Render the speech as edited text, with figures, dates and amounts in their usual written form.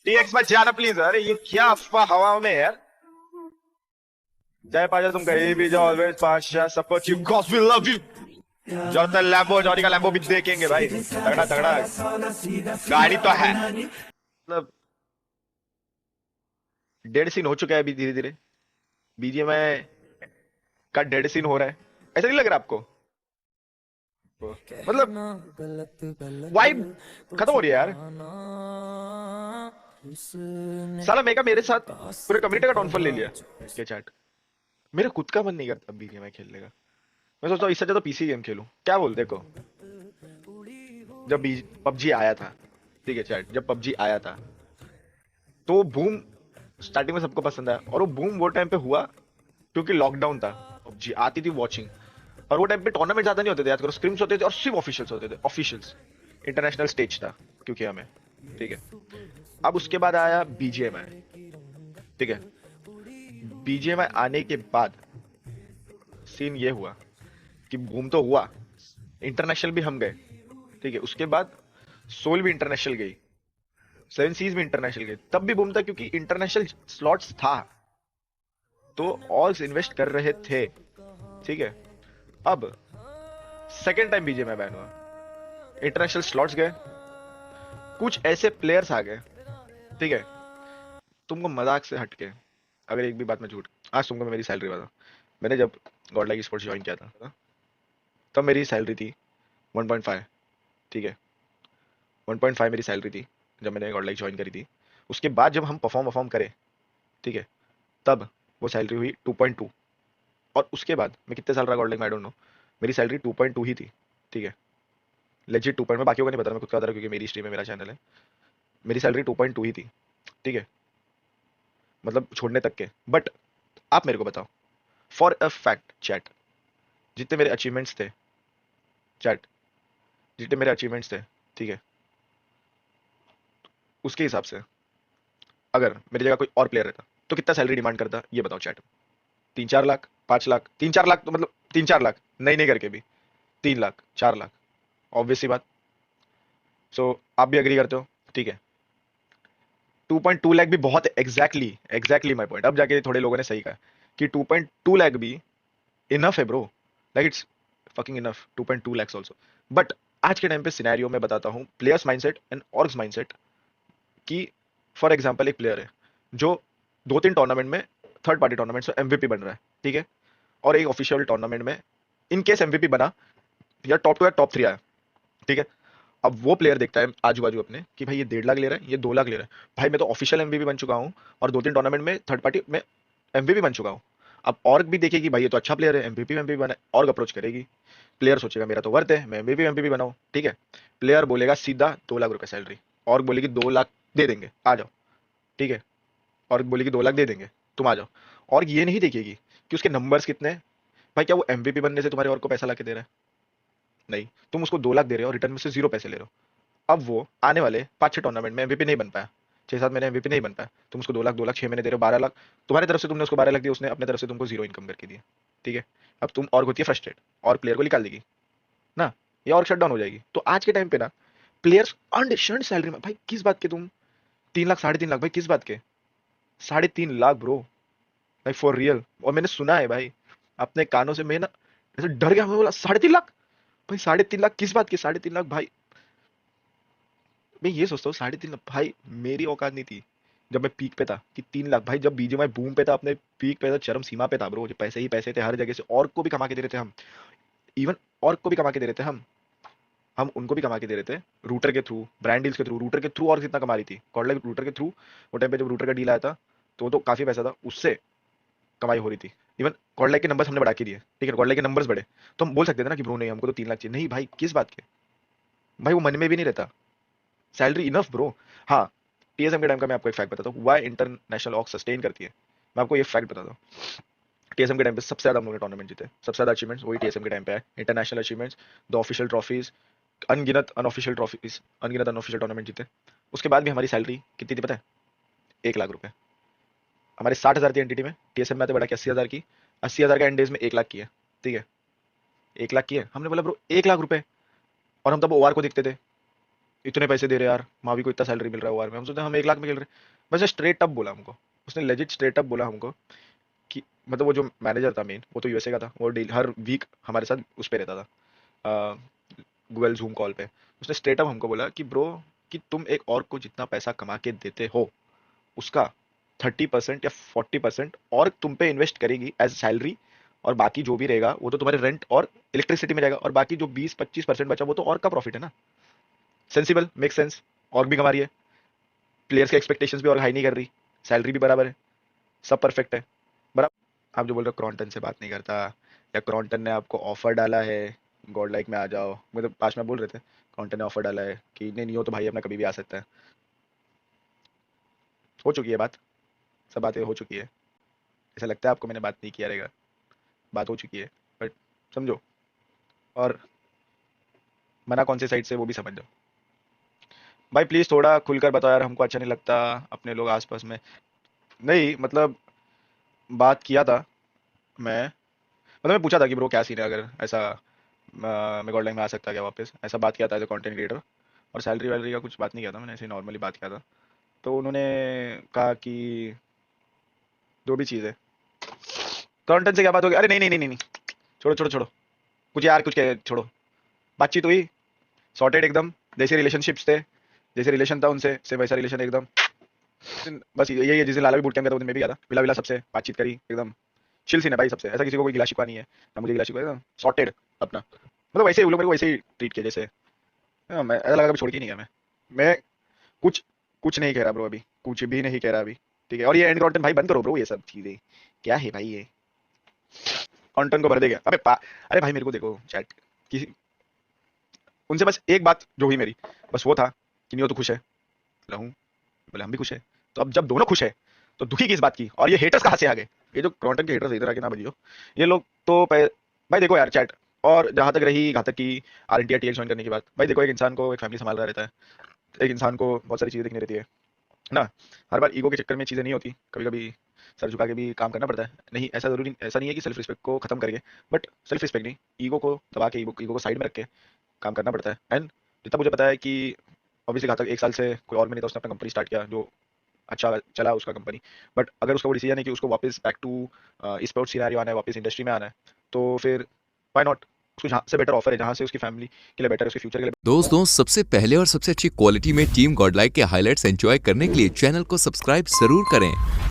TX मत जाना please. अरे ये क्या अफवाह हवा में है यार। जय पाजा तुम कहीं भी जाओ, always Pasha support you God we love you. Johnson Lambo, Johnny का लैम्बो भी देखेंगे भाई, तगड़ा तगड़ा गाड़ी तो है। मतलब डेड सीन हो चुका है अभी धीरे धीरे, बीजीएमआई का डेड सीन हो रहा है, ऐसा नहीं लग रहा आपको? मतलब वाइब खत्म हो रही है यार। साला मेगा मेरे साथ पूरे कम्युनिटी का डाउनफॉल ले लिया। क्या चैट, मेरा खुद का मन नहीं करता बीजीएमआई खेलने का। मैं सोचता हूँ इससे ज्यादा पीसी गेम खेलूं। क्या बोलते को, जब पबजी आया था, ठीक है चैट, जब पबजी आया था तो बूम स्टार्टिंग में सबको पसंद आया, और वो बूम वो टाइम पे हुआ क्योंकि लॉकडाउन था, पबजी आती थी वॉचिंग, और वो टाइम पे टूर्नामेंट ज्यादा नहीं होते थे, याद करो स्क्रिम्स होते थे और सिर्फ ऑफिशियल्स होते थे, ऑफिशियल्स। इंटरनेशनल स्टेज था क्योंकि हमें, ठीक है। अब उसके बाद आया बीजीएमआई, ठीक है। बीजीएमआई आने के बाद सीन ये हुआ कि बूम तो हुआ, इंटरनेशनल भी हम गए, ठीक है। उसके बाद सोल भी इंटरनेशनल गई, सेवन सीज भी इंटरनेशनल गई, तब भी बूम था क्योंकि इंटरनेशनल स्लॉट्स था, तो ऑल्स इन्वेस्ट कर रहे थे, ठीक है। अब सेकेंड टाइम बीजीएमआई बैन हुआ, इंटरनेशनल स्लॉट्स गए, कुछ ऐसे प्लेयर्स आ गए, ठीक है। तुमको मजाक से हटके, अगर एक भी बात में झूठ, आज तुमको मैं मेरी सैलरी बता। मैंने जब गॉड लाइक स्पोर्ट्स ज्वाइन किया था तब मेरी सैलरी थी 1.5, ठीक है। 1.5 मेरी सैलरी थी जब मैंने गॉड लाइक ज्वाइन करी थी। उसके बाद जब हम परफॉर्म परफॉर्म करें, ठीक है, तब वो सैलरी हुई 2.2। और उसके बाद मैं कितने साल रहा God like, I don't know, मेरी सैलरी 2.2 ही थी, ठीक है। लेजिट 2 मैं बाकियों का नहीं पता, मैं खुद का बता रहा हूं क्योंकि मेरी स्ट्रीम में मेरा चैनल है। मेरी सैलरी 2.2 ही थी, ठीक है, मतलब छोड़ने तक के। बट आप मेरे को बताओ, फॉर अ फैक्ट चैट, जितने मेरे अचीवमेंट्स थे, चैट, जितने मेरे अचीवमेंट्स थे, ठीक है, उसके हिसाब से अगर मेरी जगह कोई और प्लेयर रहता तो कितना सैलरी डिमांड करता, ये बताओ चैट। 3-4 लाख, 5 लाख, 3-4 लाख, तो मतलब 3-4 लाख नहीं नहीं करके भी 3 लाख, 4 लाख, ऑब्वियस सी बात। सो आप भी अग्री करते हो, ठीक है। 2.2 लाख भी बहुत, एग्जैक्टली माई पॉइंट। अब जाके थोड़े लोगों ने सही कहा कि 2.2 लाख भी इनफ है bro, like it's fucking enough 2.2 lakhs also. But आज के टाइम पे सिनेरियो में बताता हूँ, players mindset and orgs mindset, कि फॉर एग्जांपल एक प्लेयर है जो 2-3 टूर्नामेंट में, थर्ड पार्टी टूर्नामेंट में एमवीपी बन रहा है, ठीक है, और एक ऑफिशियल टूर्नामेंट में इन केस एमवीपी बना, या टॉप 2 या टॉप 3 आया, ठीक है। अब वो प्लेयर देखता है आजू बाजू अपने कि भाई ये 1.5 लाख ले रहा है, ये 2 लाख ले रहा है, भाई मैं तो ऑफिशियल एमवीपी बन चुका हूँ और 2-3 टूर्नामेंट में थर्ड पार्टी में एमवीपी बन चुका हूँ। अब ऑर्ग भी देखेगी भाई ये तो अच्छा प्लेयर है, एमवीपी एमवीपी बना है, ऑर्ग अप्रोच करेगी। प्लेयर सोचेगा मेरा तो वर्थ है, मैं एमवीपी एमवीपी बनाऊं, ठीक है। प्लेयर बोलेगा सीधा 2 लाख रुपए सैलरी, ऑर्ग बोलेगी 2 लाख दे देंगे आ जाओ, ठीक है। ऑर्ग बोलेगी 2 लाख दे देंगे तुम आ जाओ। ऑर्ग ये नहीं देखेगी कि उसके नंबर्स कितने हैं, भाई क्या वो एमवीपी बनने से तुम्हारे ऑर्ग को पैसा ला के दे रहा है? नहीं, तुम उसको 2 लाख दे रहे हो, रिटर्न में से जीरो पैसे ले रहे हो। अब वो आने वाले 5-6 टूर्नामेंट में एमवीपी नहीं बन पाया, 6-7 महीने एमवीपी नहीं बन पाया, तुम उसको 2 लाख, 2 लाख 6 महीने दे रहे हो, 12 लाख। तुम्हारी तरफ से तुमने उसको 12 लाख दिया, उसने अपने तरफ से तुमको जीरो इनकम करके दिया, ठीक है। अब तुम और होती है फ्रस्ट्रेट, और प्लेयर को निकाल देगी ना, ये और शट डाउन हो जाएगी। तो आज के टाइम पे ना, प्लेयर्स अनडिशर्ड सैलरी में, भाई किस बात के तुम 3 लाख, 3.5 लाख, भाई किस बात के 3.5 लाख ब्रो, भाई फॉर रियल। और मैंने सुना है भाई अपने कानों से, मैं ना ऐसे डर गया, मैं बोला 3.5 लाख, भाई 3.5 लाख किस बात के 3.5 लाख भाई। मैं ये सोचता हूँ 3.5 लाख भाई, मेरी औकात नहीं थी जब मैं पीक पे था कि 3 लाख, भाई जब बीजीएमआई बूम पे था, अपने पीक पे था, चरम सीमा पे था ब्रो, जो पैसे ही पैसे थे हर जगह से, और को भी कमा के दे रहे थे हम, इवन और को भी कमा के दे रहे थे हम उनको भी कमा के दे रहे थे, रूटर के थ्रू, ब्रांड डील्स के थ्रू, रूटर के थ्रू और कितना कमा रही थी कॉर्डलाइक रूटर के थ्रू। वो टाइम पे जब रूटर का डील आया था तो वो तो काफी पैसा था, उससे कमाई हो रही थी। इवन कॉर्डलाइक के नंबर्स हमने बढ़ा के दिए, ठीक है, कॉर्डलाइक के नंबर्स बढ़े, तो हम बोल सकते थे ना कि ब्रो नहीं हमको तो 3 लाख चाहिए, नहीं भाई किस बात के, भाई वो मन में भी नहीं रहता, सैलरी इनफ ब्रो। हाँ, टीएसएम के टाइम का मैं आपको एक फैक्ट बताता हूँ, वाई इंटरनेशनल ऑक सस्टेन करती है। मैं आपको ये फैक्ट बताता हूँ, टीएसएम के टाइम पे सबसे ज्यादा हम लोगों ने टूर्नामेंट जीते, सबसे ज्यादा अचीवमेंट्स वही टीएसएम के टाइम पे है, international achievements, the official trophies, अनगिनत अनऑफिशियल ट्रॉफीज, अनगिनत अनऑफिशियल टूर्नामेंट जीते। उसके बाद भी हमारी सैलरी कितनी थी पता है? 1 लाख रुपए। हमारे 60,000 थी एंटिटी में, टीएसएम में आते बढ़ा के 80,000 की, 80,000 का एंड डेज में 1 लाख की है, ठीक है। 1 लाख की है, हमने बोला ब्रो 1 लाख रुपए, और हम तब ओआर को देखते थे, इतने पैसे दे रहे यार, मावी को इतना सैलरी मिल रहा है OR में। हम सोचते हम 1 लाख में खेल रहे। वैसे स्ट्रेट अप बोला हमको, उसने लेजिट स्ट्रेट अप बोला हमको कि मतलब वो जो मैनेजर था मेन, वो तो यूएसए का था, वो डील हर वीक हमारे साथ उस पे रहता था, गूगल जूम कॉल पे। उसने स्ट्रेट अप हमको बोला कि ब्रो, कि तुम एक और को जितना पैसा कमा के देते हो, उसका 30% या 40% और तुम पे इन्वेस्ट करेगी एज सैलरी, और बाकी जो भी रहेगा वो तो तुम्हारे रेंट और इलेक्ट्रिसिटी में जाएगा, और बाकी जो 20-25% बचा वो तो और का प्रॉफिट है ना। Sensible, make sense. और भी कमा रही है, प्लेयर्स के एक्सपेक्टेशंस भी और हाई नहीं कर रही, सैलरी भी बराबर है, सब परफेक्ट है। बराबर। आप जो बोल रहे हो क्रॉन्टन से बात नहीं करता, या क्रॉन्टन ने आपको ऑफर डाला है गॉड लाइक में आ जाओ, मतलब पास में बोल रहे थे क्रॉन्टन ने ऑफर डाला है कि नहीं नहीं हो तो भाई अपना कभी भी आ सकता है। हो चुकी है बात, सब बातें हो चुकी है। ऐसा लगता है आपको मैंने बात नहीं किया रहेगा, बात हो चुकी है, बट समझो, और मना कौन सी साइड से वो भी समझ जाओ। भाई प्लीज थोड़ा खुलकर बताओ यार, हमको अच्छा नहीं लगता अपने लोग आसपास में। नहीं मतलब बात किया था मैं, मतलब मैं पूछा था कि ब्रो क्या सीन है, अगर ऐसा मैं गॉड लाइन में आ सकता क्या वापस, ऐसा बात किया था एज ए कंटेंट क्रिएटर। और सैलरी वैलरी का कुछ बात नहीं किया था मैंने, ऐसे नॉर्मली बात किया था। तो उन्होंने कहा कि जो भी चीज़ है, कंटेंट से क्या बात होगी, अरे नहीं नहीं नहीं नहीं नहीं, छोड़ो छोड़ो छोड़ो, कुछ यार कुछ छोड़ो। बातचीत हुई, सॉर्टेड एकदम, जैसे रिलेशनशिप्स थे, जैसे रिलेशन था उनसे सेम वैसा रिलेशन एकदम। बस यही है, जिस दिन लाला भी बूट कैंप गया था उस दिन मैं भी गया था, मिला विला सबसे, बातचीत करी एकदम। चिल सीन है भाई सबसे, ऐसा किसी को कोई गिला शिकवा नहीं है, ना मुझे गिला शिकवा, एकदम सॉर्टेड अपना। मतलब वैसे ही वो लोग मेरे को वैसे ही ट्रीट किया जैसे, हाँ, मैं ऐसा लगा कभी छोड़ के नहीं गया मैं कुछ कुछ नहीं कह रहा ब्रो, अभी कुछ भी नहीं कह रहा अभी। ठीक है, और ये एंड कंटेंट भाई बंद करो ब्रो, ये सब चीजें क्या है भाई, ये कंटेंट को भर देगा। अरे भाई मेरे को देखो चैट, किसी उनसे बस एक बात जो हुई मेरी, बस वो था कि नहीं हो तो खुश है, बोला हूँ, बोले हम भी खुश है। तो अब जब दोनों खुश है तो दुखी किस बात की, और ये हेटर्स कहाँ से आ गए, ये जो कंटेंट के हेटर्स इधर आके ना बजियो, ये लोग तो भाई देखो यार चैट, और जहां तक रही घातक की RNT TX ज्वाइन करने की बात, भाई देखो एक इंसान को एक फैमिली संभाल रहा रहता है, एक इंसान को बहुत सारी चीजें देखनी रहती है ना। हर बार ईगो के चक्कर में चीजें नहीं होती, कभी कभी सर झुका के भी काम करना पड़ता है। नहीं ऐसा जरूरी, ऐसा नहीं है कि सेल्फ रिस्पेक्ट को खत्म करके, बट सेल्फ रिस्पेक्ट नहीं, ईगो को दबा के, ईगो को साइड में रख के काम करना पड़ता है। एंड जितना मुझे पता है कि ऑब्वियसली घातक 1 साल से कोई और में नहीं था, उसने अपना कंपनी स्टार्ट किया जो अच्छा चला उसका कंपनी। बट अगर उसका वो डिसीजन है कि उसको वापस बैक टू स्पोर्ट्स सिनेरियो आना है, वापस इंडस्ट्री में आना है, तो फिर व्हाई नॉट, उसको जहाँ से बेटर ऑफर है, जहाँ से उसकी फैमिली के लिए बेटर है, उसके फ्यूचर के लिए। दोस्तों सबसे पहले और सबसे अच्छी क्वालिटी में टीम गॉडलाइक के हाइलाइट्स एंजॉय करने के लिए चैनल को सब्सक्राइब जरूर करें।